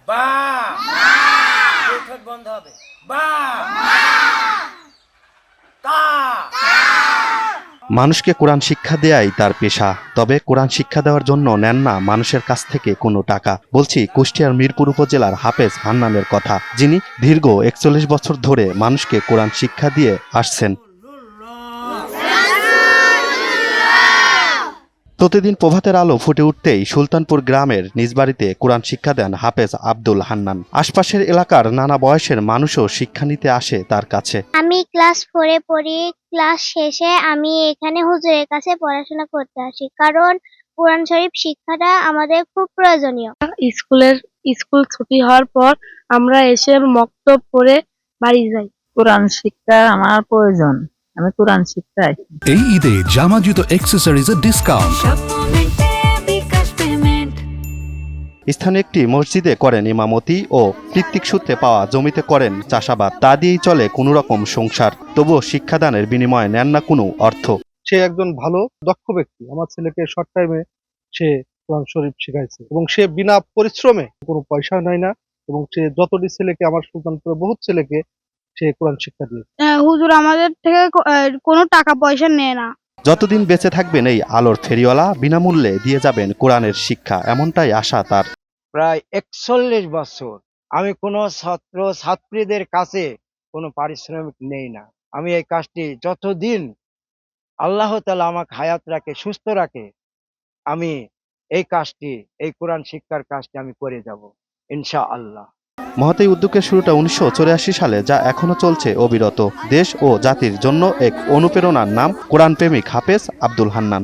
বা দুই ঠোঁট বন্ধ হবে। বা তা। মানুষকে কোরআন শিক্ষা দেয়াই তার পেশা। তবে কোরআন শিক্ষা দেওয়ার জন্য নেন না মানুষের কাছ থেকে কোনো টাকা। বলছি কুষ্টিয়ার মিরপুর উপজেলার হাফেজ হান্নানের কথা, যিনি দীর্ঘ ৪১ বছর ধরে মানুষকে কোরআন শিক্ষা দিয়ে আসছেন। প্রতিদিন প্রভাতের আলো ফুটে উঠতেই সুলতানপুর গ্রামের নিজ বাড়িতে কোরআন শিক্ষা দেন হাফেজ আব্দুল হান্নান। আশপাশের এলাকার নানা বয়সের মানুষও শিক্ষা নিতে আসে তার কাছে। আমি ক্লাস 4-এ পড়ি। ক্লাস শেষে আমি এখানে হুজুরের কাছে পড়াশোনা করতে আসি, কারণ কোরআন শরীফ শিক্ষাটা আমাদের খুব প্রয়োজনীয়। স্কুল ছুটি হওয়ার পর আমরা এসে মক্তব পড়ে বাড়ি যাই। কোরআন শিক্ষা আমার প্রয়োজন, আমি কোরআন শিক্ষায়। এই ঈদে জামা জুতো অ্যাক্সেসরিজের ডিসকাউন্ট। স্থানীয় একটি মসজিদে করেন ইমামতি ও কৃত্তিক সূত্রে পাওয়া জমিতে করেন চাষাবাদ। তা দিয়েই চলে কোনো রকম সংসার। তবুও শিক্ষাদানের বিনিময়ে নেন না কোনো অর্থ। সে একজন ভালো দক্ষ ব্যক্তি। আমার ছেলেকে শর্ট টাইমে সে কোরআন শরীফ শিখাইছে এবং সে বিনা পরিশ্রমে, কোনো পয়সা নেয় না, এবং সে যতটি ছেলেকে, আমার সুলতানপুরে বহুত ছেলেকে সে কোরআন শিক্ষা দিয়েছে। হুজুর আমাদের থেকে কোনো টাকা পয়সা নেয় না। যতদিন বেঁচে থাকবেন এই আলোর ফেরিওয়ালা বিনামূল্যে দিয়ে যাবেন কোরআনের শিক্ষা, এমনটাই আশা তার। প্রায় ৪১ বছর আমি কোনো ছাত্র ছাত্রীদের কাছে কোনো পারিশ্রমিক নেই না। আমি এই কাজটি যতদিন আল্লাহ তাআলা আমাকে হায়াত রাখে, সুস্থ রাখে, আমি এই কাজটি, এই কোরআন শিক্ষার কাজটি আমি করে যাব ইনশাআল্লাহ। মহৎ এই উদ্যোগের শুরুটা ১৯৮৪ সালে, যা এখনো চলছে অবিরত। দেশ ও জাতির জন্য এক অনুপ্রেরণার নাম কোরআন প্রেমিক হাফেজ আব্দুল হান্নান।